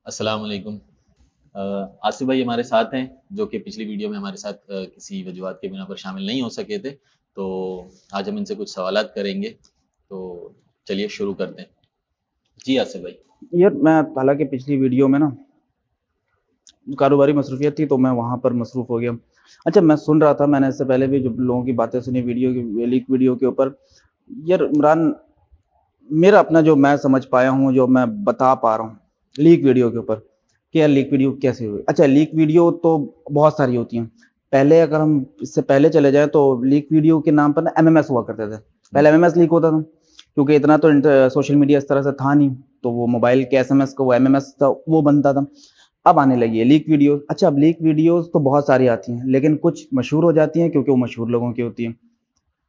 अस्सलाम वालेकुम। आसिफ भाई हमारे साथ हैं जो कि पिछली वीडियो में हमारे साथ किसी वजूहात के बिना पर शामिल नहीं हो सके थे। तो आज हम इनसे कुछ सवालात करेंगे। तो चलिए शुरू करते हैं। जी आसिफ भाई। यार मैं हालांकि पिछली वीडियो में ना कारोबारी मसरूफियत थी तो मैं वहां पर मसरूफ हो गया। अच्छा, मैं सुन रहा था, मैंने इससे पहले भी जो लोगों की बातें सुनी वीडियो की लीक वीडियो के ऊपर। यार इमरान, मेरा अपना जो मैं समझ पाया हूँ, जो मैं बता पा रहा हूँ लीक वीडियो के ऊपर, कि यार लीक वीडियो कैसे हुई। अच्छा, लीक वीडियो तो बहुत सारी होती हैं। पहले अगर हम इससे पहले चले जाएं तो लीक वीडियो के नाम पर ना एमएमएस हुआ करते थे। पहले एमएमएस लीक होता था, क्योंकि इतना तो सोशल मीडिया इस तरह से था नहीं, तो वो मोबाइल के एसएमएस को वो एमएमएस था, वो बनता था। अब आने लगी है लीक वीडियो। अच्छा, अब लीक वीडियोस तो बहुत सारी आती हैं, लेकिन कुछ मशहूर हो जाती हैं क्योंकि वो मशहूर लोगों की होती हैं।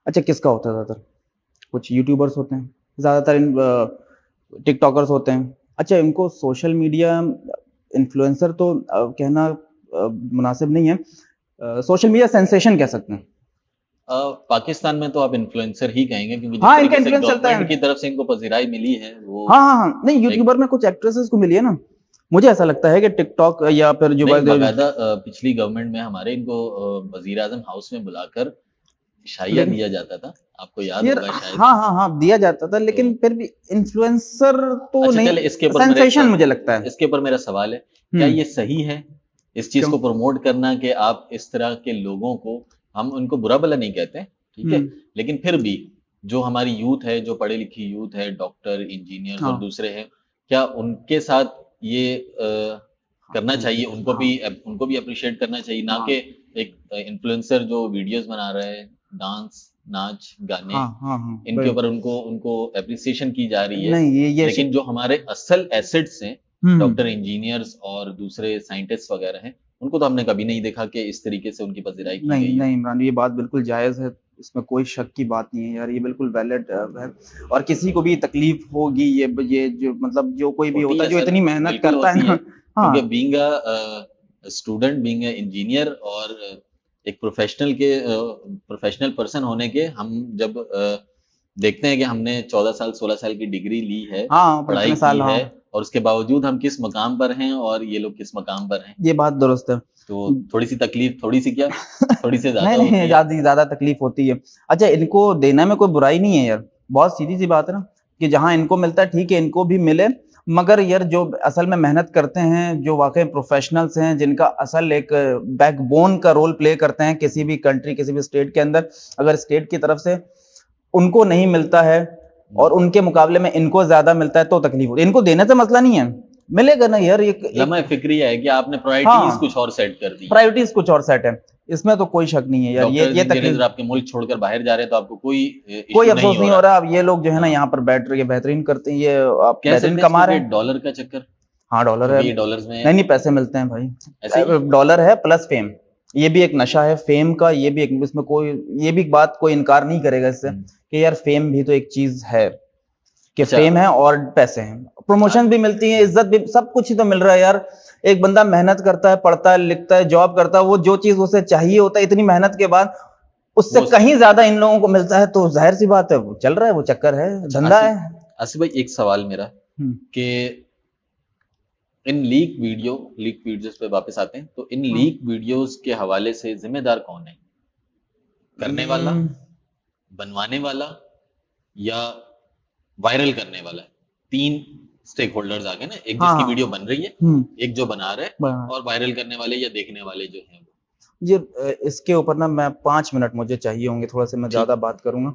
अच्छा, किसका होता है ज़्यादातर? कुछ यूट्यूबर्स होते हैं, ज़्यादातर टिकटॉकर्स होते हैं। अच्छा, इनको सोशल मीडिया इन्फ्लुएंसर तो कहना मुनासिब नहीं है, सोशल मीडिया सेंसेशन कह सकते हैं। पाकिस्तान में तो आप इन्फ्लुएंसर ही कहेंगे क्योंकि जिस हाँ, इनका तरीके से इन्फ्लुएंस चलता गवर्नमेंट है। की तरफ से इनको पजीराई मिली है वो हाँ हाँ हाँ, नहीं, एक यूट्यूबर में कुछ एक्ट्रेसेस को मिली है ना। मुझे ऐसा लगता है कि टिकटॉक या फिर जो नहीं बाकायदा पिछली गवर्नमेंट में हमारे इनको वजीर आजम हाउस में बुलाकर शाइया लेकिन दिया जाता था। आपको याद यार, होगा शायद। हाँ हाँ हाँ, दिया जाता था, तो लेकिन फिर भी इन्फ्लुएंसर तो अच्छा नहीं, चले सेंसेशन मुझे लगता है। इसके ऊपर मेरा सवाल है। क्या हम्म। ये सही है इस चीज क्यों? को प्रमोट करना कि आप इस तरह के लोगों को, हम उनको बुरा भला नहीं कहते, ठीक है, हम्म। लेकिन फिर भी जो हमारी यूथ है, जो पढ़ी लिखी यूथ है, डॉक्टर इंजीनियर्स और हाँ दूसरे हैं, क्या उनके साथ ये हाँ, करना चाहिए, हाँ उनको भी अप्रिशिएट करना चाहिए, ना कि हाँ एक इन्फ्लुएंसर जो वीडियोस बना रहा है, डांस नाच गाने, हाँ हाँ हाँ, इनके ऊपर उनको उनको एप्रिसिएशन की जा रही है। नहीं, ये लेकिन जो हमारे असल एसेट्स हैं, हम्म। डॉक्टर इंजीनियर्स और दूसरे साइंटिस्ट वगैरह हैं, उनको तो हमने कभी नहीं देखा कि इस तरीके से उनकी पजीराई की नहीं गई हो। नहीं इमरान, ये बात बिल्कुल जायज़ है, इसमें कोई शक की बात नहीं है यार, ये बिल्कुल वैलिड है। और किसी को भी तकलीफ होगी, ये जो मतलब जो कोई भी होती होता है है जो सर, इतनी मेहनत बिल्कुल करता है होती है, ना। हाँ। क्योंकि being a student, being a engineer और एक प्रोफेशनल पर्सन होने के, हम जब देखते हैं कि हमने 14 साल 16 साल की डिग्री ली है, हाँ, पर पढ़ाई इतने की साल, है, हाँ, और उसके बावजूद हम किस मकाम पर हैं और ये लोग किस मकाम पर हैं, ये बात दुरुस्त है। तो थोड़ी सी तकलीफ, थोड़ी सी क्या, थोड़ी सी नहीं ज्यादा नहीं, होती है। ज़्यादा तकलीफ होती है। अच्छा, इनको देने में कोई बुराई नहीं है यार, बहुत सीधी सी बात है ना, कि जहाँ इनको मिलता है ठीक है, इनको भी मिले। मगर यार, जो असल में मेहनत करते हैं, जो वाकई प्रोफेशनल्स हैं, जिनका असल एक बैकबोन का रोल प्ले करते हैं किसी भी कंट्री, किसी भी स्टेट के अंदर, अगर स्टेट की तरफ से उनको नहीं मिलता है हम्म। और उनके मुकाबले में इनको ज्यादा मिलता है तो तकलीफ होती है। इनको देने से मसला नहीं है, मिलेगा ना यार, एक एक लम्हा फिक्रिया है कि आपने प्रायोरिटीज कुछ हाँ, और सेट कर दी हैं। प्रायोरिटीज कुछ और सेट है, इसमें तो कोई शक नहीं है यार, डॉक्टर्स ये इंजीनियर्स तकलीफ। आपके मुल्क छोड़कर बाहर जा रहे हैं तो आपको कोई कोई इशू नहीं अफसोस हो नहीं हो रहा। रहा। अब ये लोग जो है ना हाँ, यहाँ पर बैठ रहे बेहतरीन करते हैं, ये आप कह बेहतरीन सकते हैं इसको कमा रहे कि हैं। डॉलर का चक्कर, हाँ, डॉलर है। क्योंकि ये डॉलर्स में नहीं नहीं, पैसे मिलते हैं ऐसे ही। भाई, डॉलर है प्लस फेम। ये भी एक नशा है फेम का, ये भी एक, इसमें कोई, ये भी बात कोई इनकार नहीं करेगा इससे, हम्म। कि यार फेम भी तो एक चीज है, कि अच्छा। फेम है और पैसे हैं, प्रमोशन भी मिलती है, इज्जत भी, सब कुछ ही तो मिल रहा है यार। एक बंदा मेहनत करता है, पढ़ता है, लिखता है, जॉब करता है, वो जो चीज उसे चाहिए होता है इतनी मेहनत के बाद, उससे वो कहीं ज्यादा इन लोगों को मिलता है, तो जाहिर सी बात है वो चल रहा है, वो चक्कर है, अच्छा धंधा आसिफ, है। आसिफ भाई एक सवाल मेरा हम्म। कि इन लीक वीडियोस पे वापस आते हैं, तो इन हम्म। लीक वीडियोस के हवाले से जिम्मेदार कौन है? करने वाला, हम्म। बनवाने वाला, या वायरल करने वाला है? तीन स्टेक होल्डर्स आ गए ना, एक हाँ जिसकी वीडियो हाँ। बन रही है, हम्म। एक जो बना रहा है, बस। और वायरल करने वाले या देखने वाले जो हैं वो। ये इसके ऊपर ना मैं 5 मिनट मुझे चाहिए होंगे, थोड़ा सा मैं ठीक ज्यादा है। बात करूंगा,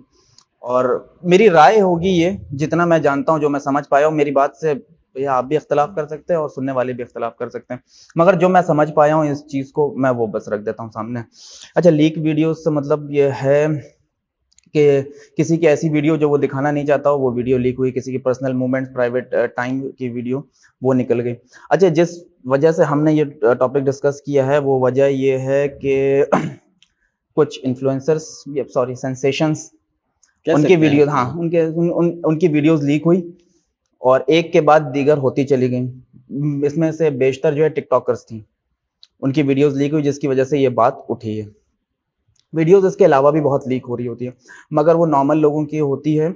और मेरी राय होगी ये, जितना मैं जानता हूँ, जो मैं समझ पाया हूँ, मेरी बात से भैया आप भी इख्तलाफ कर सकते हैं और सुनने वाले भी इख्तलाफ कर सकते हैं, मगर जो मैं समझ पाया हूँ इस चीज़ को, मैं वो बस रख देता हूँ सामने। अच्छा, लीक वीडियो से मतलब ये है कि किसी की ऐसी वीडियो जो वो दिखाना नहीं चाहता हो, वो वीडियो लीक हुई, किसी की पर्सनल मूवमेंट्स, प्राइवेट टाइम की वीडियो वो निकल गई। अच्छा, जिस वजह से हमने ये टॉपिक डिस्कस किया है, वो वजह ये है कि कुछ इन्फ्लुएंसर्स, सॉरी, सेंसेशंस, कह उनकी सकते हैं वीडियोस, हाँ, वो। उनकी वीडियोस लीक हुई और एक के बाद दीगर होती चली गई। इसमें से बेशतर जो है टिकटॉकर्स थी, उनकी वीडियोस लीक हुई, जिसकी वजह से ये बात उठी है। वीडियोस इसके अलावा भी बहुत लीक हो रही होती है, मगर वो नॉर्मल लोगों की होती है,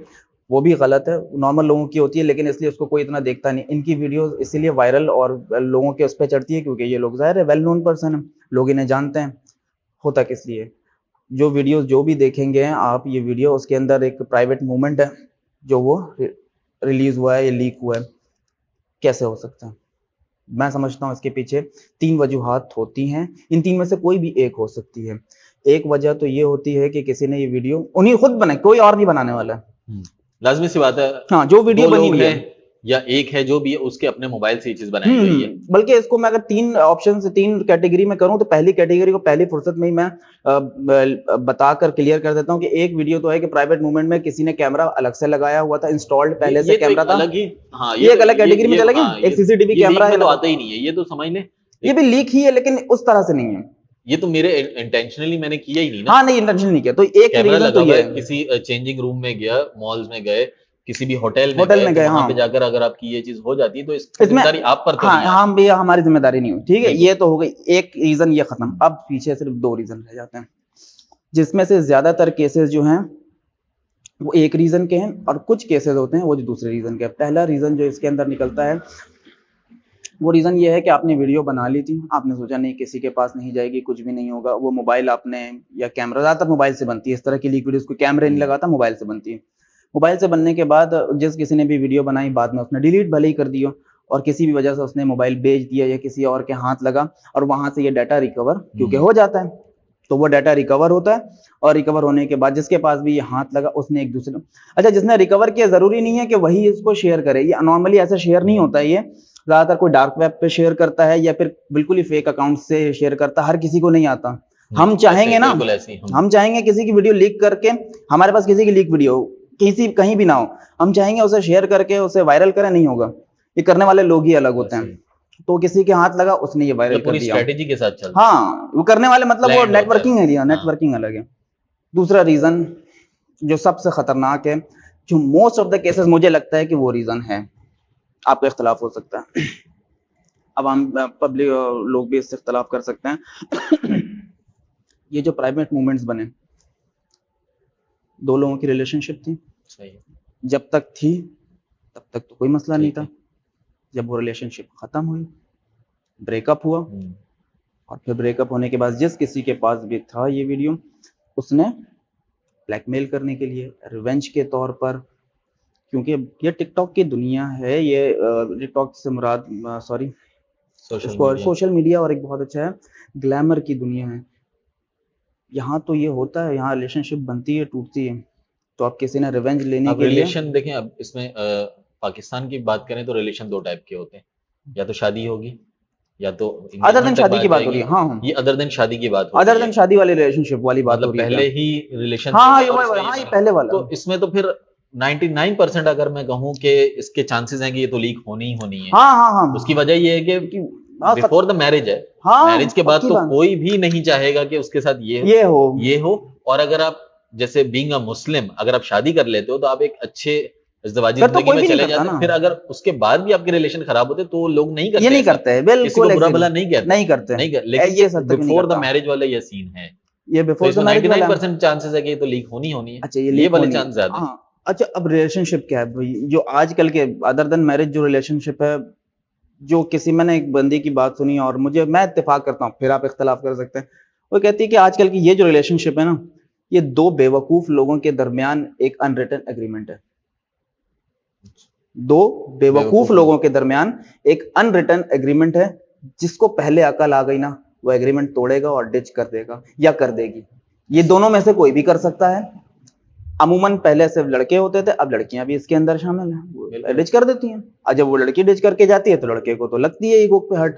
वो भी गलत है, नॉर्मल लोगों की होती है, लेकिन इसलिए उसको कोई इतना देखता नहीं। इनकी वीडियोस इसीलिए वायरल और लोगों के उस पर चढ़ती है क्योंकि ये लोग ज़ाहिर है वेल नोन पर्सन है, लोग इन्हें जानते हैं। होता किस लिए, जो वीडियोस जो भी देखेंगे आप, ये वीडियो उसके अंदर एक प्राइवेट मूवमेंट है जो वो रिलीज हुआ है या लीक हुआ है। कैसे हो सकता है? मैं समझता हूँ इसके पीछे 3 वजूहात होती हैं, इन 3 में से कोई भी एक हो सकती है। एक वजह तो ये होती है कि किसी ने ये वीडियो उन्हीं खुद बनाई, कोई और नहीं बनाने वाला है। लाजमी सी बात है। हाँ, जो वीडियो दो बनी लोग हुई है हैं या एक है, जो भी है उसके अपने मोबाइल से ये चीज बनाई गई है। बल्कि इसको मैं अगर 3 ऑप्शन से 3 कैटेगरी में करूं तो पहली कैटेगरी को पहली फुर्सत में ही मैं बताकर क्लियर कर देता हूं कि एक वीडियो तो है कि प्राइवेट मूवमेंट में किसी ने कैमरा अलग से लगाया हुआ था, इंस्टॉल्ड पहले से कैमरा था, अलग ही, हाँ, ये एक अलग कैटेगरी में चला गया। एक सीसीटीवी कैमरा है, तो आता ही नहीं है, ये तो समझ ले, ये भी लीक ही है लेकिन उस तरह से नहीं है। ये तो मेरे इंटेंशनली मैंने किया ही नहीं ना। हाँ, नहीं इंटेंशनली नहीं किया। तो एक रीजन तो ये है, किसी चेंजिंग रूम में गया, मॉल्स में गए, किसी भी होटल में गए, वहां हाँ। पे जाकर अगर आपकी ये चीज हो जाती है तो इसकी जिम्मेदारी आप पर तो हाँ, नहीं हाँ भैया, हमारी जिम्मेदारी नहीं हुई, ठीक है। ये तो हो गई एक रीजन, ये खत्म। अब पीछे सिर्फ 2 रीजन रह जाते हैं, जिसमें से ज्यादातर केसेस जो हैं वो एक रीजन के हैं और कुछ केसेस होते हैं वो जो दूसरे रीजन के। पहला रीजन जो इसके अंदर निकलता है वो रीजन ये है कि आपने वीडियो बना ली थी, आपने सोचा नहीं किसी के पास नहीं जाएगी, कुछ भी नहीं होगा, वो मोबाइल आपने या कैमरा, ज्यादातर मोबाइल से बनती है इस तरह की लीक वीडियोस, कोई कैमरे नहीं लगाता, मोबाइल से बनती है। मोबाइल से बनने के बाद जिस किसी ने भी वीडियो बनाई, बाद में उसने डिलीट भले ही कर दिया और किसी भी वजह से उसने मोबाइल बेच दिया या किसी और के हाथ लगा और वहां से ये डाटा रिकवर क्योंकि हो जाता है, तो वो डाटा रिकवर होता है और रिकवर होने के बाद जिसके पास भी ये हाथ लगा उसने एक दूसरे, अच्छा जिसने रिकवर किया जरूरी नहीं है कि वही इसको शेयर करे, ये नॉर्मली ऐसा शेयर नहीं होता है। ये ज्यादातर कोई डार्क वेब पे शेयर करता है या फिर बिल्कुल ही फेक अकाउंट से शेयर करता है, हर किसी को नहीं आता। हम चाहेंगे ना, हम चाहेंगे किसी की वीडियो लीक करके, हमारे पास किसी की लीक वीडियो किसी कहीं भी ना हो, हम चाहेंगे उसे शेयर करके उसे वायरल करें, नहीं होगा। ये करने वाले लोग ही अलग होते हैं। तो किसी के हाथ लगा, उसने ये वायरल कर दिया, स्ट्रेटेजी के साथ चलता। हाँ, वो करने वाले मतलब वो नेटवर्किंग है, नेटवर्किंग अलग है। दूसरा रीजन जो सबसे खतरनाक है, जो मोस्ट ऑफ द केसेस मुझे लगता है कि वो रीजन है, आपका इख्तलाफ हो सकता है, अब हम पब्लिक लोग भी इससे इख्तलाफ कर सकते हैं। ये जो प्राइवेट मूवमेंट्स बने, 2 लोगों की रिलेशनशिप थी, सही है। जब तक थी तब तक तो कोई मसला नहीं था, जब वो रिलेशनशिप खत्म हुई, ब्रेकअप हुआ और फिर ब्रेकअप होने के बाद जिस किसी के पास भी था ये वीडियो, उसने ब्लैकमेल करने के लिए, रिवेंज के तौर पर, क्योंकि ये टिकटॉक की दुनिया है, ये टिकटॉक से मुराद सॉरी सोशल मीडिया और एक बहुत अच्छा है ग्लैमर की दुनिया है। यहाँ तो ये होता है, यहाँ रिलेशनशिप बनती है, टूटती है, तो आप किसी ने रिवेंज लेने के लिए रिलेशन देखें। अब इसमें पाकिस्तान की बात करें तो रिलेशन 2 टाइप के होते हैं, या तो शादी होगी या तो अदर देन शादी की बात हो रही है। हाँ, ये अदर देन शादी की बात हो रही है, अदर देन शादी वाली रिलेशनशिप वाली बात हो रही है, पहले ही रिलेशन। हाँ, ये पहले वाला। तो इसमें तो फिर 99% अगर मैं कहूँ कि इसके चांसेस हैं कि ये तो लीक होनी ही होनी है। हाँ, उसकी वजह ये है कि बिफोर द मैरिज है, मैरिज के बाद तो कोई भी नहीं चाहेगा कि उसके साथ ये हो। और अगर आप जैसे बीइंग अ मुस्लिम अगर आप शादी कर लेते हो तो आप एक अच्छे इज़्ज़वाजी जिंदगी में चले जाते हैं, फिर अगर उसके बाद भी आपके रिलेशन खराब होते तो लोग नहीं करते, ये नहीं करते, बिल्कुल बुरा भला नहीं करते, लेकिन ये बिफोर द मैरिज वाला ये सीन है, ये बिफोर द मैरिज 99% चांसेस है कि ये तो लीक होनी है। अच्छा, ये वाले चांस ज्यादा है। अच्छा, अब रिलेशनशिप क्या है भाई, जो आजकल के अदर देन मैरिज जो रिलेशनशिप है, जो किसी, मैंने एक बंदी की बात सुनी और मैं इत्तेफाक करता हूँ, फिर आप इख्तलाफ कर सकते हैं, वो कहती है कि आजकल की ये जो रिलेशनशिप है ना, ये 2 बेवकूफ लोगों के दरमियान एक अनरिटन एग्रीमेंट है। 2 बेवकूफ लोगों के दरमियान एक अनरिटन एग्रीमेंट है, जिसको पहले अकल आ गई ना, वो एग्रीमेंट तोड़ेगा और डिच कर देगा या कर देगी। ये दोनों में से कोई भी कर सकता है। अमूमन पहले सिर्फ लड़के होते थे, अब लड़कियां भी इसके अंदर शामिल हैं, डिच कर देती हैं। और जब वो लड़की डिच करके जाती है तो लड़के को तो लगती है ईगो पे हट।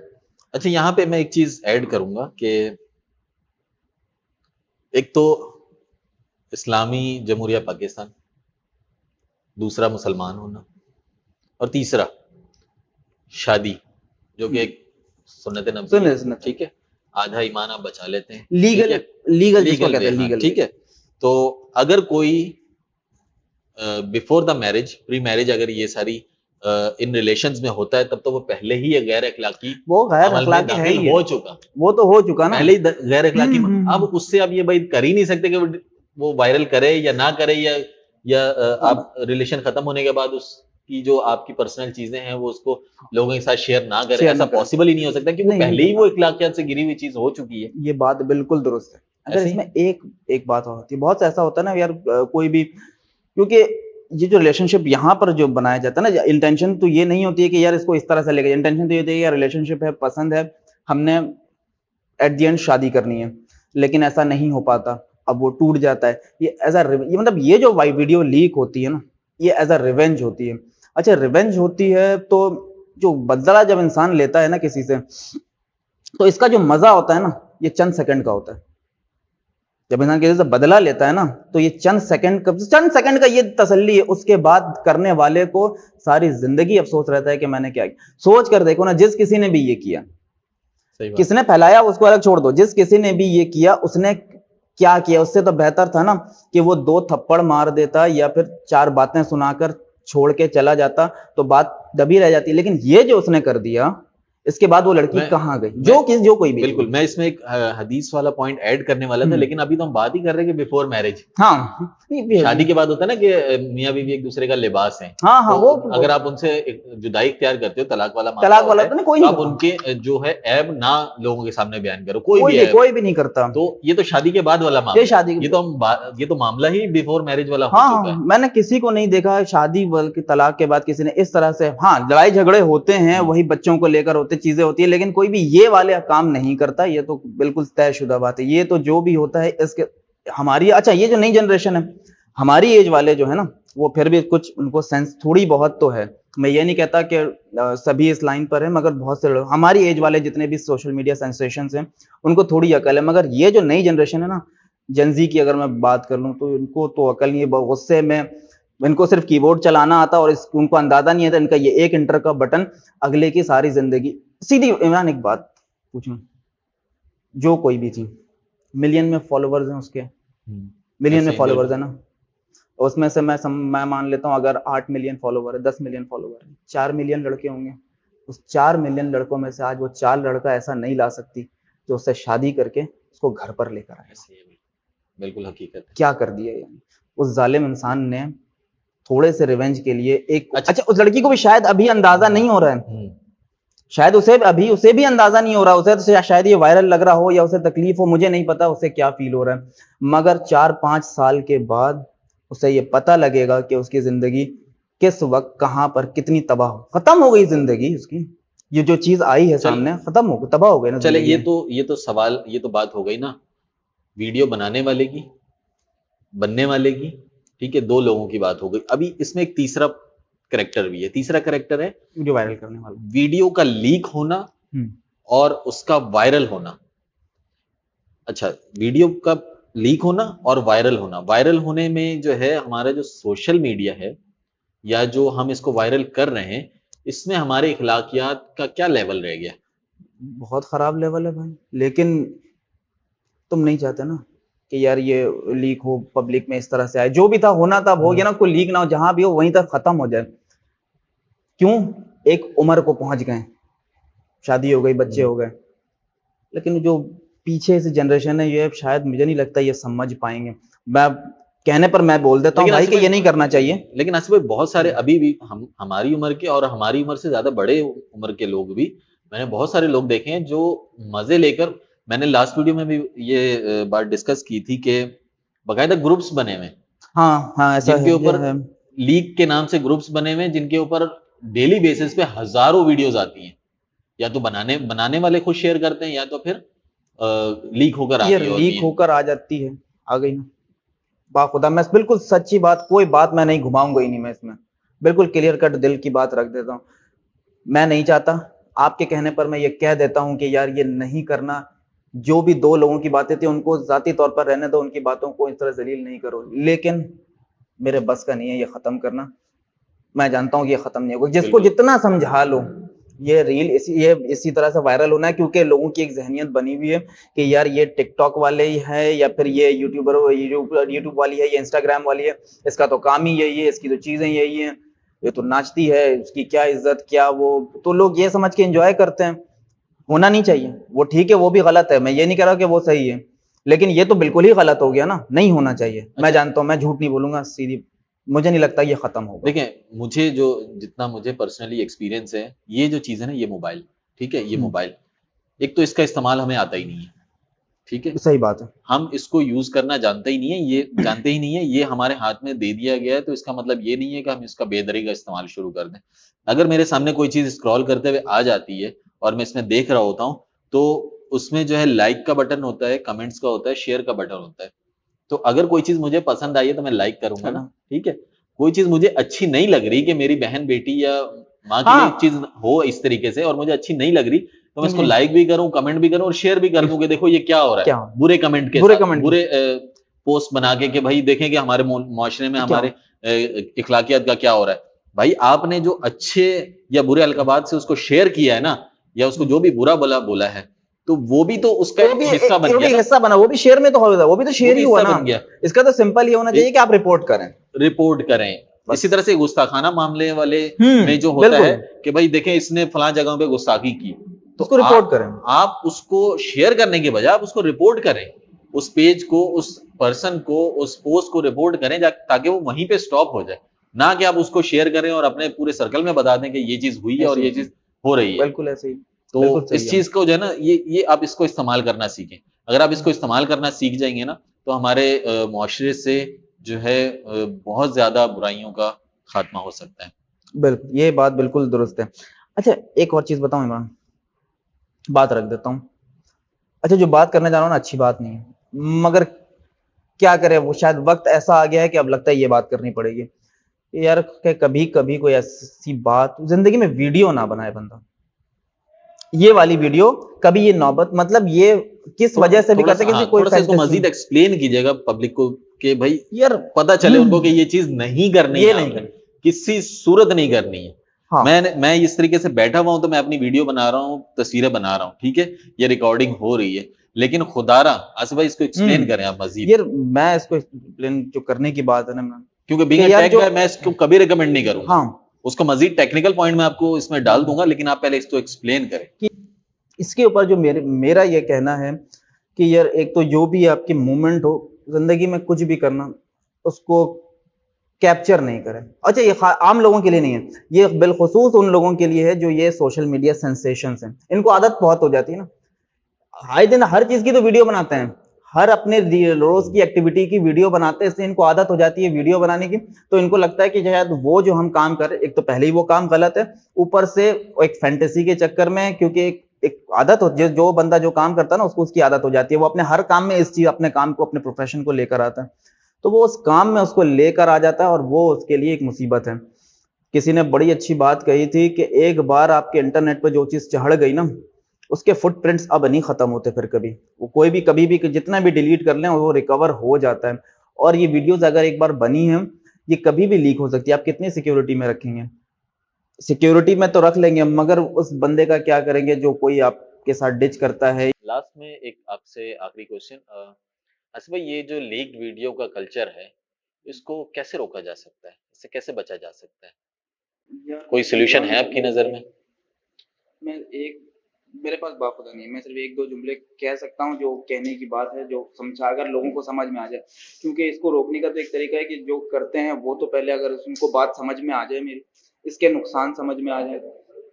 अच्छा, यहाँ पे मैं एक चीज ऐड करूंगा कि एक तो इस्लामी जमहूरिया पाकिस्तान, दूसरा मुसलमान होना, और तीसरा शादी, जो कि एक सुन्नत नबी, ठीक है। आधा ईमान आप बचा लेते हैं, लीगल जिसको कहते हैं, लीगल, ठीक है। तो अगर कोई before the marriage, pre marriage अगर ये सारी इन रिलेशंस में होता है, तब तो वो पहले ही गैर अखलाकी, है ही हो चुका, वो तो हो चुका ना, पहले ही गैर अखलाकी। अब उससे अब ये भाई कर ही नहीं सकते कि वो वायरल करे या ना करे, या या आप रिलेशन खत्म होने के बाद उसकी जो आपकी पर्सनल चीजें हैं वो उसको लोगों के साथ शेयर ना करें, शेयर ऐसा ना करें। पॉसिबल ही नहीं हो सकता क्योंकि नहीं, नहीं पहले ही कर वो पाते। इखलाकियात से गिरी हुई चीज हो चुकी है। ये बात बिल्कुल दुरुस्त है। अगर ऐसे ही इसमें एक बात और होती है, बहुत ऐसा होता है ना यार, कोई भी, क्योंकि ये जो रिलेशनशिप यहाँ पर जो बनाया जाता है ना, इंटेंशन तो ये नहीं होती है कि यार इसको इस तरह से लेके, इंटेंशन तो ये होती है कि यार रिलेशनशिप है, पसंद है, हमने एट द एंड शादी करनी है, लेकिन ऐसा नहीं हो पाता, अब वो टूट जाता है। ये एज अ ये मतलब ये जो वीडियो लीक होती है ना, ये एज अ रिवेंज होती है। अच्छा, रिवेंज होती है तो जो बदला जब इंसान लेता है ना किसी से, तो इसका जो मजा होता है ना, ये चंद सेकंड का होता है। जब इंसान किसी से बदला लेता है ना, तो ये चंद सेकंड का ये तसल्ली है, उसके बाद करने वाले को सारी जिंदगी अफसोस रहता है कि मैंने क्या किया। सोच कर देखो ना, जिस किसी ने भी ये किया, सही बात। किसने फैलाया उसको अलग छोड़ दो, जिस किसी ने भी ये किया उसने क्या किया, उससे तो बेहतर था ना कि वो 2 थप्पड़ मार देता या फिर 4 बातें सुनाकर छोड़ के चला जाता, तो बात दबी रह जाती। लेकिन ये जो उसने कर दिया, इसके बाद वो लड़की मैं कहाँ गई, मैं जो कोई भी थी। बिल्कुल, मैं इसमें एक हदीस वाला पॉइंट ऐड करने वाला था, लेकिन अभी तो हम बात ही कर रहे हैं कि बिफोर मैरिज, हाँ, शादी के बाद होता है ना कि मियाँ बीवी एक दूसरे का लिबास है। हाँ हाँ, तो वो अगर आप उनसे एक जुदाई इख्तियार करते हो, तलाक वाला मामला तलाक होता वाला है, तो नहीं, कोई तो नहीं आप करता, उनके जो है ऐब ना लोगों के सामने बयान करो, कोई भी ऐब। कोई भी नहीं करता। तो ये तो शादी के बाद वाला ये मामला है। शादी ये तो मामला ही बिफोर मैरिज वाला हो हाँ चुका हाँ, है। मैंने किसी को नहीं देखा शादी बल्कि तलाक के बाद किसी ने इस तरह से, हाँ लड़ाई झगड़े होते हैं, वही बच्चों को लेकर होते, चीजें होती है, लेकिन कोई भी ये वाले काम नहीं करता। ये तो बिल्कुल तयशुदा बात है। ये तो जो भी होता है इसके हमारी, अच्छा ये जो नई जनरेशन है, हमारी एज वाले जो है ना, वो फिर भी कुछ उनको सेंस थोड़ी बहुत तो है। मैं ये नहीं कहता कि सभी इस लाइन पर है, मगर बहुत से लोग हमारी एज वाले जितने भी सोशल मीडिया सेंसेशंस हैं, उनको थोड़ी अकल है। मगर ये जो नई जनरेशन है ना, जेनजी की अगर मैं बात कर लूं, तो इनको तो अकल नहीं है। गुस्से में इनको सिर्फ कीबोर्ड चलाना आता और उनको अंदाजा नहीं है इनका ये एक इंटर का बटन अगले की सारी जिंदगी। सीधी इमरान एक बात पूछूं, जो कोई भी थी, मिलियन में फॉलोवर्स हैं उसके, मिलियन में ऐसे फॉलोवर्स बिल्कुल। है ना, उसमें से मैं मान लेता हूं अगर 8 मिलियन फॉलोवर है, 10 मिलियन फॉलोवर है, 4 मिलियन लड़के होंगे। उस 4 मिलियन लड़कों में से आज वो 4 लड़का ऐसा नहीं ला सकती जो उससे शादी करके उसको घर पर लेकर आए। ऐसे ही है, बिल्कुल हकीकत है। क्या कर दिया यानी उस जालिम इंसान ने, थोड़े से रिवेंज के लिए एक, अच्छा। अच्छा उस लड़की को भी शायद अभी अंदाजा नहीं हो रहा है, शायद उसे भी अंदाजा नहीं हो रहा, उसे तो शायद ये वायरल लग रहा हो या उसे तकलीफ हो, मुझे नहीं पता उसे क्या फील हो रहा है। मगर 4-5 साल के बाद उसे ये पता लगेगा कि उसकी जिंदगी किस वक्त कहां पर कितनी तबाह खत्म हो गई जिंदगी उसकी। ये जो चीज आई है सामने, खत्म हो गई, तबाह हो गई ना चले, जिंदगी। ये तो बात हो गई ना वीडियो बनाने वाले की, बनने वाले की, ठीक है, 2 लोगों की बात हो गई। अभी इसमें एक तीसरा करेक्टर भी है। तीसरा करेक्टर है वीडियो वायरल करने वाला। वीडियो का लीक होना और उसका वायरल होना। अच्छा, वीडियो का लीक होना और वायरल होना, वायरल होने में जो है हमारा जो सोशल मीडिया है या जो हम इसको वायरल कर रहे हैं, इसमें हमारे इखलाकियात का क्या लेवल रह गया? बहुत खराब लेवल है भाई। लेकिन तुम नहीं चाहते ना कि यार ये लीक हो, पब्लिक में इस तरह से आए, जो भी था होना था हो गया ना, कोई लीक ना हो, जहां भी हो वहीं तक खत्म हो जाए। क्यों? एक उम्र को पहुंच गए, शादी हो गई, बच्चे हो गए, लेकिन जो पीछे से जनरेशन है ये शायद मुझे नहीं लगता ये समझ पाएंगे। मैं कहने पर मैं बोल देता हूँ भाई कि ये नहीं करना चाहिए। लेकिन आसिफ भाई, बहुत सारे अभी भी हमारी उम्र के और हमारी उम्र से ज्यादा बड़े उम्र के लोग भी, मैंने बहुत सारे लोग देखे हैं जो मजे लेकर, मैंने लास्ट वीडियो में भी ये बात डिस्कस की थी कि बाकायदा ग्रुप्स बने हुए, हाँ हाँ, ऐसा जिनके ऊपर है। लीक के नाम से ग्रुप्स बने हुए, जिनके ऊपर डेली बेसिस पे हजारों वीडियोस आती हैं, या तो बनाने वाले खुद शेयर करते हैं या तो फिर लीक होकर आती ये है। लीक होकर आ जाती है, आ गई ना, बाखुदा मैं बिल्कुल सच्ची बात, कोई बात मैं नहीं घुमाऊंगा ही नहीं, मैं इसमें बिल्कुल क्लियर कट दिल की बात रख देता हूँ। मैं नहीं चाहता, आपके कहने पर मैं ये कह देता हूं कि यार ये नहीं करना। जो भी 2 लोगों की बातें थी उनको जाती तौर पर रहने दो, उनकी बातों को इस तरह जलील नहीं करो, लेकिन मेरे बस का नहीं है ये खत्म करना। मैं जानता हूं कि ये खत्म नहीं होगा, जिसको जितना समझा लो। ये रील इसी तरह से वायरल होना है क्योंकि लोगों की एक जहनियत बनी हुई है कि यार ये टिकटॉक वाले ही है या फिर ये यूट्यूब वाली है, ये इंस्टाग्राम वाली है, इसका तो काम ही यही है, इसकी तो चीजें यही है, ये तो नाचती है, उसकी क्या इज्जत क्या वो, तो लोग ये समझ के एंजॉय करते हैं। होना नहीं चाहिए, वो ठीक है, वो भी गलत है, मैं ये नहीं कह रहा कि वो सही है, लेकिन ये तो बिल्कुल ही गलत हो गया ना, नहीं होना चाहिए। मैं जानता हूं, मैं झूठ नहीं बोलूंगा, सीधी मुझे नहीं लगता ये खत्म होगा। देखें, मुझे जो जितना मुझे पर्सनली एक्सपीरियंस है, ये जो चीज़ है ना, ये मोबाइल, ठीक है, ये मोबाइल, एक तो इसका इस्तेमाल हमें आता ही नहीं है, ठीक है, सही बात है। हम इसको यूज करना जानते ही नहीं है, ये जानते ही नहीं है, ये हमारे हाथ में दे दिया गया है, तो इसका मतलब ये नहीं है कि हम इसका बेदरीगा इस्तेमाल शुरू कर दें। अगर मेरे सामने कोई चीज स्क्रॉल करते हुए आ जाती है और मैं इसमें देख रहा होता हूँ, तो उसमें जो है लाइक का बटन होता है, कमेंट्स का होता है, शेयर का बटन होता है। तो अगर कोई चीज मुझे पसंद आई है तो मैं लाइक करूंगा ना, ठीक है। कोई चीज मुझे अच्छी नहीं लग रही कि मेरी बहन बेटी या माँ के लिए हाँ चीज हो इस तरीके से और मुझे अच्छी नहीं लग रही, तो मैं इसको जी, लाइक भी करूं, कमेंट भी करूं और शेयर भी कर दूं कि देखो ये क्या हो रहा क्या है, बुरे कमेंट के बुरे साथ, कमेंट बुरे पोस्ट बना के भाई देखें कि हमारे मुआशरे में क्या हमारे इखलाकियात का क्या हो रहा है। भाई आपने जो अच्छे या बुरे अलकाबात से उसको शेयर किया है ना, या उसको जो भी बुरा बोला बोला है, तो वो भी तो उसका वो एक भी हिस्सा बन वो भी गया ना, हिस्सा बना, वो भी शेयर में तो होगा, वो भी तो वो शेयर भी ही हुआ हिस्सा ना। बन गया। इसका तो सिंपल ये होना चाहिए कि आप रिपोर्ट करें रिपोर्ट करें। इसी बस। तरह से गुस्ताखाना मामले वाले में जो होता बिल्कुल, है कि भाई देखें इसने फलां जगहों पे गुस्ताखी की, तो उसको रिपोर्ट करें। आप उसको शेयर करने के बजाय आप उसको रिपोर्ट करें, उस पेज को, उस पर्सन को, उस पोस्ट को रिपोर्ट करें ताकि वो वहीं पे स्टॉप हो जाए, ना कि आप उसको शेयर करें और अपने पूरे सर्कल में बता दें कि ये चीज हुई है और ऐसे ये ही चीज हो रही है। बिल्कुल ऐसे ही, तो बिल्कुल सही इस है। चीज को जो है ना, ये आप इसको इस्तेमाल करना सीखें। अगर आप इसको इस्तेमाल करना सीख जाएंगे ना, तो हमारे मुआशरे से जो है बहुत ज्यादा बुराइयों का खात्मा हो सकता है। बिल्कुल, ये बात बिल्कुल दुरुस्त है। अच्छा, एक और चीज बताऊं इमरान, बात रख देता हूँ। अच्छा, जो बात करने जा रहा हूँ ना, अच्छी बात नहीं है, मगर क्या करें, वो शायद वक्त ऐसा आ गया है कि अब लगता है ये बात करनी पड़ेगी यार, कि कभी कभी कोई ऐसी बात जिंदगी में वीडियो ना बनाए बंदा, ये वाली वीडियो, कभी ये नौबत, मतलब ये किस वजह से भी थोड़ा करते सा, हैं, किसी हाँ, कोई थोड़ा सा इसको फैंटेसी मजीद एक्सप्लेन कीजिएगा पब्लिक को कि भाई यार, पता चले उनको कि ये चीज नहीं करनी है, ये नहीं आपने करनी। किसी सूरत नहीं करनी है। हाँ मैं इस तरीके से बैठा हुआ हूं तो मैं अपनी वीडियो बना रहा हूँ, तस्वीरें बना रहा हूँ, ठीक है, ये रिकॉर्डिंग हो रही है, लेकिन खुदारा आसिफ भाई इसको एक्सप्लेन करें आप मजीद, यार, मैं इसको एक्सप्लेन जो करने की बात है ना, क्योंकि बीइंग अ कि यार टेक जो, गाय मैं इसको कभी रिकमेंड नहीं करूंगा। हाँ, उसको मजीद टेक्निकल पॉइंट में आपको इसमें डाल दूंगा, लेकिन आप पहले इसको एक्सप्लेन करें। कि इसके ऊपर जो मेरा ये कहना है कि यार, एक तो जो भी आपकी मूवमेंट हो जिंदगी में, कुछ भी करना, उसको कैप्चर नहीं करें। अच्छा, ये आम लोगों के लिए नहीं है, ये बिलखुसूस उन लोगों के लिए है जो ये सोशल मीडिया सेंसेशंस हैं, इनको आदत बहुत हो जाती है ना, आए दिन हर चीज की तो वीडियो बनाते हैं, हर अपने रोज की एक्टिविटी की वीडियो बनाते हैं, इसलिए इनको आदत हो जाती है वीडियो बनाने की। तो इनको लगता है कि शायद वो जो हम काम कर रहे हैं, एक तो पहले ही वो काम गलत है, ऊपर से एक फैंटेसी के चक्कर में, क्योंकि एक आदत हो, जो बंदा जो काम करता है ना, उसको उसकी आदत हो जाती है, वो अपने हर काम में इस चीज, अपने काम को, अपने प्रोफेशन को लेकर आता है, तो वो उस काम में उसको लेकर आ जाता है और वो उसके लिए एक मुसीबत है। किसी ने बड़ी अच्छी बात कही थी कि एक बार आपके इंटरनेट पर जो चीज चढ़ गई ना, उसके फुटप्रिंट्स अब नहीं खत्म होते फिर कभी, वो कोई भी कभी भी जितना भी डिलीट कर लें वो रिकवर हो जाता है। और ये वीडियोस अगर एक बार बनी है, ये कभी भी लीक हो सकती है, आप कितनी सिक्योरिटी में रखेंगे, सिक्योरिटी में तो रख लेंगे, मगर उस बंदे का क्या करेंगे जो कोई आपके साथ डिच करता है। लास्ट में एक आपसे आखिरी क्वेश्चन, आसिफ भाई, ये जो लीक्ड वीडियो का कल्चर है, इसको कैसे रोका जा सकता है, इससे कैसे बचा जा सकता है, कोई सोल्यूशन है आपकी नजर में? मैं एक मेरे पास बाखुदा नहीं है, मैं सिर्फ एक दो जुमले कह सकता हूँ जो कहने की बात है, जो समझा अगर लोगों को समझ में आ जाए, क्योंकि इसको रोकने का तो एक तरीका है कि जो करते हैं वो तो पहले अगर उनको बात समझ में आ जाए, मेरी इसके नुकसान समझ में आ जाए,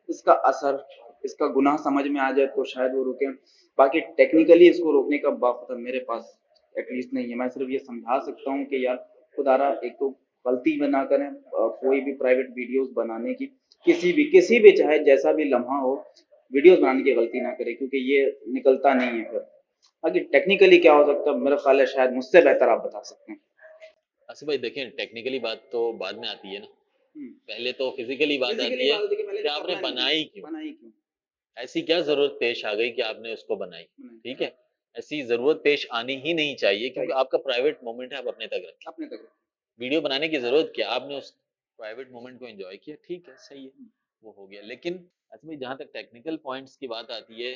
इसका असर, इसका गुनाह समझ में आ जाए, तो शायद वो रुके। बाकी टेक्निकली इसको रोकने का बाखुदा मेरे पास एटलीस्ट नहीं है। मैं सिर्फ ये समझा सकता हूँ कि यार, खुदारा एक तो गलती ना करें कोई भी प्राइवेट वीडियोस बनाने की, किसी भी चाहे जैसा भी लम्हा हो, वीडियोस बनाने की गलती ना करे, क्योंकि ये निकलता नहीं है फिर। बाकी टेक्निकली क्या हो सकता है, मेरा ख्याल है शायद मुझसे बेहतर आप बता सकते हैं। आसिफ भाई देखें, टेक्निकली बात तो बाद में आती है ना, हम्म, पहले तो फिजिकली बात फिजिकली आती है बात होती है कि पहले कि इसका आपने बनाई क्यों, बनाई क्यों, ऐसी क्या जरूरत पेश आ गई कि आपने उसको बनाई, बनाई ठीक है, ऐसी जरूरत पेश आनी ही नहीं चाहिए, क्योंकि चाहिए, आपका प्राइवेट मोमेंट है, आप अपने तक रखें। अपने तक। वीडियो बनाने की जरूरत क्या, आपने उस प्राइवेट मोमेंट को एंजॉय किया, ठीक है, सही है, वो हो गया। लेकिन ऐसे में जहां तक टेक्निकल पॉइंट्स की बात आती है,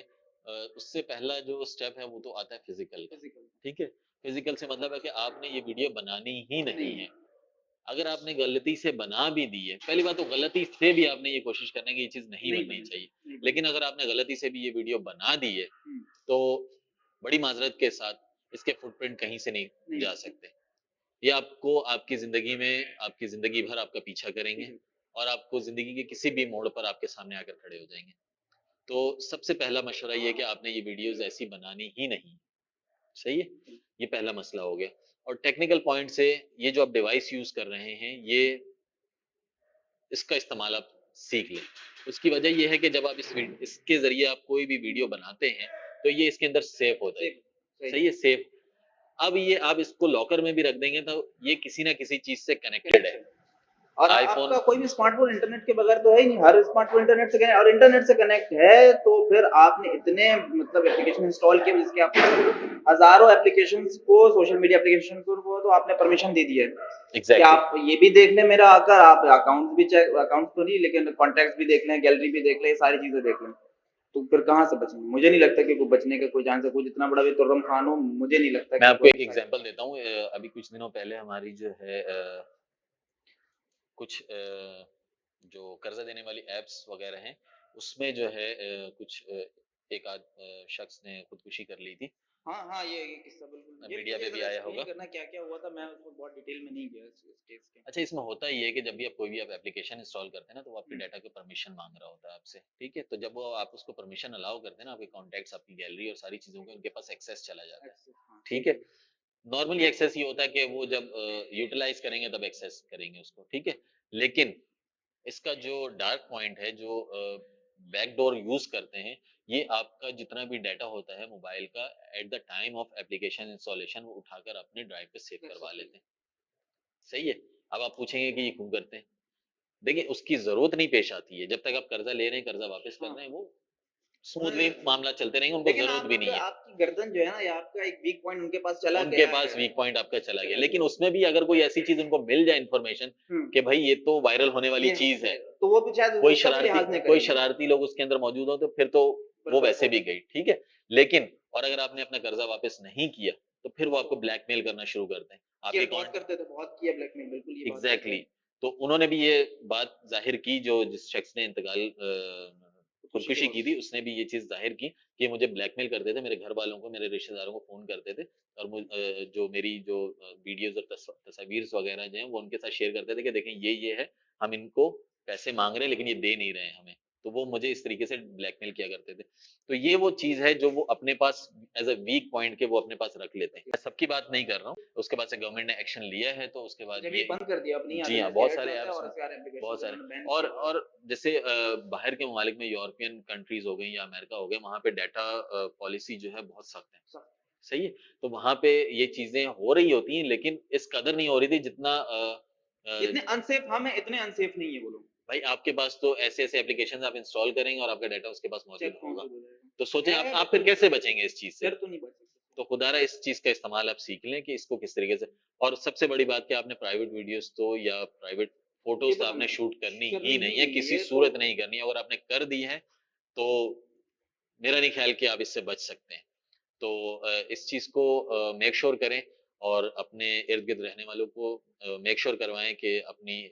उससे पहला जो स्टेप है वो तो आता है फिजिकल का, फिजिकल ठीक है। फिजिकल से मतलब है कि आपने ये वीडियो बनानी ही नहीं है। अगर आपने गलती से बना भी दी है, पहली बात तो गलती से भी आपने ये कोशिश करना है कि ये चीज नहीं बननी चाहिए, लेकिन अगर आपने गलती से भी ये वीडियो बना दी है, तो बड़ी माजरत के साथ इसके फुटप्रिंट कहीं से नहीं जा सकते। ये आपको आपकी ज़िंदगी में आपकी ज़िंदगी भर आपका पीछा करेंगे जी। और आपको ज़िंदगी के किसी भी मोड़ पर आपके सामने आकर खड़े हो जाएँगे। तो सबसे पहला मशवरा ये है कि आपने ये वीडियोज़ ऐसी बनानी ही नहीं, सही है? ये पहला मसला हो गया। और टेक्निकल पॉइंट से ये जो आप डिवाइस यूज़ कर रहे हैं, ये इसका इस्तेमाल आप सीख लें। उसकी वजह ये है कि जब आप इसके ज़रिए आप कोई भी वीडियो बनाते हैं, तो ये इसके अंदर सेव हो जाएगी। सही है? सेव। अब ये आप इसको लॉकर में भी रख देंगे तो ये किसी न किसी चीज़ से कनेक्टेड है। और आईफ़ोन आपका कोई भी स्मार्टफ़ोन इंटरनेट के बगैर तो है ही नहीं, हर स्मार्टफ़ोन इंटरनेट से कनेक्ट, और इंटरनेट से कनेक्ट है तो फिर आपने इतने मतलब एप्लीकेशन इंस्टॉल किए जिसके आप हज़ारों एप्लीकेशंस को, सोशल मीडिया एप्लीकेशन को तो आपने परमिशन दे दी है कि एग्ज़ैक्टली। आप ये भी देख लें मेरा आकर, आप अकाउंट्स भी चेक, अकाउंट्स तो नहीं लेकिन कॉन्टैक्ट्स भी देख लें, गैलरी भी देख लें, ये सारी चीज़ें देख लें। तो फिर कहाँ से बचेंगे? मुझे नहीं लगता कि कोई बचने का कोई चांस है, कोई जितना बड़ा भी तुर्रम खान हो, मुझे नहीं लगता मैं कि आपको कोई एक एग्ज़ाम्पल देता हूँ। अभी कुछ दिनों पहले हमारी जो है कुछ जो कर्जा देने वाली एप्स वगैरह हैं, उसमें जो है कुछ एक शख्स ने खुदकुशी कर ली थी। हाँ, हाँ, ये किस्सा बिल्कुल, ये मीडिया मुझे पे भी ज़रा आया एक्सप्लेन होगा। करना क्या-क्या हुआ था? मैं उसमें बहुत डिटेल में नहीं गया इस केस के। अच्छा, इसमें होता ये है कि जब भी आप कोई भी आप एप्लीकेशन इंस्टॉल करते हैं ना, तो वो आपके हुँ, डाटा की परमिशन माँग रहा होता है आपसे, ठीक है? तो जब वो आप उसको परमिशन अलाउ करते हैं ना, आपके कॉन्टैक्ट्स, आपकी गैलरी और सारी चीज़ों का उनके पास एक्सेस चला जाता है, एक्सेस, हाँ, ठीक ठीक है? है। नॉर्मली एक्सेस ये होता है कि वो जब यूटिलाइज़ करेंगे तब एक्सेस करेंगे उसको, ठीक है? लेकिन इसका जो डार्क पॉइंट है, जो बैकडोर यूज़ करते हैं, ये आपका जितना भी डाटा होता है मोबाइल का, at the time of application installation वो उठाकर अपने ड्राइव पे सेव करवा लेते हैं। सही है? अब आप पूछेंगे कि ये क्यों करते हैं? देखिए, उसकी ज़रूरत नहीं पेश आती है, जब तक आप कर्ज़ा ले रहे हैं, कर्ज़ा वापस कर हाँ, रहे हैं, वो वो स्मूथली मामला चलते रहेंगे, उनको लेकिन ज़रूरत भी नहीं है। आपकी गर्दन जो है ना, या आपका एक वीक पॉइंट उनके पास चला उनके गया पास है। वीक पॉइंट आपका चला गया, चला लेकिन गया। उसमें भी अगर कोई ऐसी चीज़ उनको मिल जाए इन्फॉर्मेशन हुँ, कि भाई ये तो वायरल होने वाली ये चीज़ है, तो वो भी शायद उसका भी लिहाज़ नहीं कोई करेंगे। शरारती लोग उसके अंदर मौजूद हो तो फिर तो वो बिल्कुल। वैसे भी गई, ठीक है? लेकिन और अगर आपने अपना कर्ज़ा वापस नहीं किया, तो फिर वो आपको ब्लैकमेल करना शुरू करते हैं। किया, आपके बहुत करते थे, बहुत किया ब्लैकमेल, बिल्कुल ये बात तो एग्ज़ैक्टली। है। तो उन्होंने भी ये बात ज़ाहिर की, जो जिस शख्स ने खुशी के खुदकुशी की वक़्त। थी, उसने भी ये चीज़ ज़ाहिर की कि ये मुझे ब्लैकमेल करते थे, मेरे घरवालों को, मेरे रिश्तेदारों को फ़ोन करते थे और जो मेरी जो वीडियोज़ और तस्वीर्स वग़ैरह जो हैं, वो उनके साथ शेयर करते थे कि देखें ये है, हम इनको पैसे माँग रहे हैं लेकिन ये दे नहीं रहे हैं हमें। तो वो मुझे इस तरीके से ब्लैकमेल किया करते थे। तो ये वो चीज़ है जो वो अपने पास एज़ अ वीक पॉइंट के वो अपने पास रख लेते हैं। मैं सबकी बात नहीं कर रहा हूँ, उसके बाद से गवर्नमेंट ने एक्शन लिया है, तो उसके बाद जब ये ये बंद कर दिया, अब नहीं जी आते हाँ, जैसे बहुत एड्स सारे आते हैं ऐप्स और में सारे एप्लीकेशन बहुत सारे उन्होंने बैन और किए हुए हैं। और जैसे बाहर के ममालिक में यूरोपियन कंट्रीज़ हो गई या अमेरिका हो गया, वहाँ पे डाटा पॉलिसी जो है बहुत सख्त है। सब सही है? तो वहाँ पे ये चीज़ें हो रही होती हैं, लेकिन इस कदर नहीं हो रही थी जितना जितने अनसेफ हम हैं, इतने अनसेफ नहीं है वो लोग। भाई आपके पास तो ऐसे-ऐसे एप्लीकेशंस आप इंस्टॉल करेंगे और आपका डाटा उसके पास मौजूद चेक होगा। पहुँच हो जाएगा। तो सोचें है आप फिर लेकिन कैसे बचेंगे इस चीज़ से? फिर तो नहीं बच सकते। तो खुदारा इस चीज़ का इस्तेमाल आप सीख लें कि इसको किस तरीके से और सबसे बड़ी बात कि आपने प्राइवेट वीडियोज़ तो या प्राइवेट ये फ़ोटोज़ तो तो आपने शूट करनी करनी ही नहीं ही है, नहीं है, किसी ये तो सूरत नहीं करनी है। अगर आपने कर दी है, तो मेरा नहीं ख़्याल कि आप इससे बच सकते हैं। तो इस चीज़ को मेक श्योर करें और अपने इर्द-गिर्द रहने वालों को मेक श्योर करवाएँ कि अपनी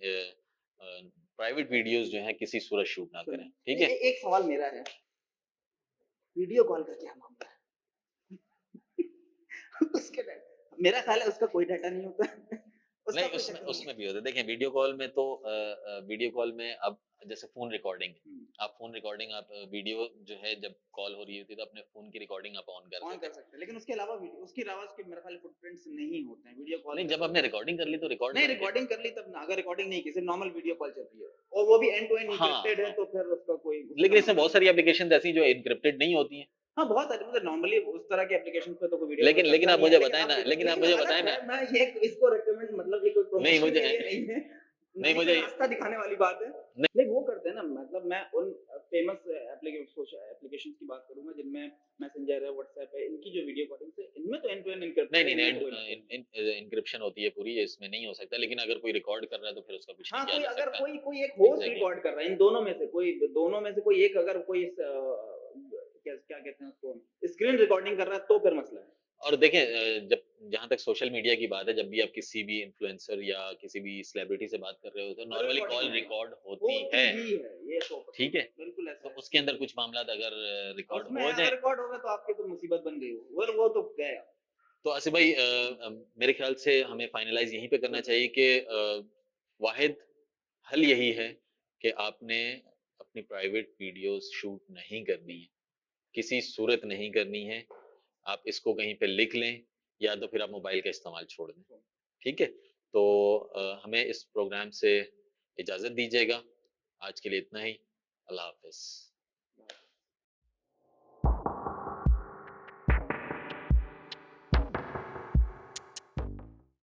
प्राइवेट वीडियोज़ जो हैं किसी सूरत शूट ना करें। ठीक है? एक सवाल मेरा है, वीडियो कॉल का क्या मामला है? उसके मेरा ख़्याल है उसका कोई डाटा नहीं होता। उसका नहीं, कोई उसमें चक्कर नहीं है। उसमें भी होता है। देखिए वीडियो कॉल में तो वीडियो कॉल में अब जैसे फ़ोन रिकॉर्डिंग, हुँ, आप फ़ोन रिकॉर्डिंग आप वीडियो जो है जब कॉल हो रही होती है तो अपने फ़ोन की रिकॉर्डिंग आप ऑन कर ऑन देते कर हैं। सकते हैं, लेकिन उसके अलावा उसके अलावा उसके मेरे ख़्याल फुटप्रिंट्स नहीं होते हैं, वीडियो कॉल नहीं, में जब तो आपने रिकॉर्डिंग कर ली तो रिकॉर्ड नहीं बन गया। रिकॉर्डिंग कर ली तब ना, अगर रिकॉर्डिंग नहीं की, सिर्फ नॉर्मल वीडियो कॉल चल रही है और वो भी एंड टू एंड हाँ, एन्क्रिप्टेड है, हाँ। तो फिर उसका कोई उसका लेकिन इसमें मामला बहुत नहीं सारी है। एप्लीकेशंस ऐसी जो एन्क्रिप्टेड नहीं होती हैं। हाँ, बहुत सारे मतलब नॉर्मली उस तरह के एप्लीकेशन पे तो कोई वीडियो कॉल लेकिन लेकिन करता आप नहीं है, मुझे बताएँ ना लेकिन आप लेकिन मुझे गलत बताएँ है, ना मैं ये इसको रिकमेंड मतलब ये कोई नहीं प्रमोशन मुझे के लिए नहीं है, ना नहीं ही कोई मुझे रास्ता दिखाने वाली बात है। नहीं नहीं वो करते हैं ना, मतलब मैं उन फेमस एप्लीकेशंस की बात करूँगा जिनमें मैसेंजर है, व्हाट्सएप है, इनकी जो वीडियो कॉलिंग्स है, इनमें तो एंड टू एंड नहीं, एन्क्रिप्टेड है, नहीं, इनमें नहीं तो कोई मसला नहीं। एन्क्रिप्शन होती है पूरी, इसमें नहीं हो सकता, लेकिन अगर कोई रिकॉर्ड कर रहा है तो फिर उसका कुछ नहीं हाँ, किया कोई जा अगर सकता। कोई एक होस्ट एग्ज़ैक्टली। रिकॉर्ड कर रहा है, इन दोनों में से कोई एक अगर कोई क्या क्या कहते हैं उसको, स्क्रीन रिकॉर्डिंग कर रहा है, तो फिर मसला है। और देखें जब जहाँ तक सोशल मीडिया की बात है, जब भी आप किसी भी इन्फ्लुएंसर या किसी भी सेलिब्रिटी से बात कर रहे होते हो, और नॉर्मली रिकॉर्डिंग कॉल होती है। रिकॉर्ड होती होती है, ही है, ये तो ठीक है? बिल्कुल ऐसा तो है। उसके अंदर कुछ मामलात अगर रिकॉर्ड उसमें हो अगर जाएँ रिकॉर्ड होगा तो आपकी तो मुसीबत बन गई वो तो गया। तो आसिफ भाई मेरे ख्याल से हमें फाइनलाइज यहीं पे करना चाहिए कि वाहिद हल यही है कि आपने अपनी प्राइवेट वीडियोस शूट नहीं करनी है, किसी सूरत नहीं करनी है। आप इसको कहीं पे लिख लें या तो फिर आप मोबाइल का इस्तेमाल छोड़ दें। ठीक है, तो हमें इस प्रोग्राम से इजाज़त दीजिएगा। आज के लिए इतना ही। अल्लाह हाफ़िज़।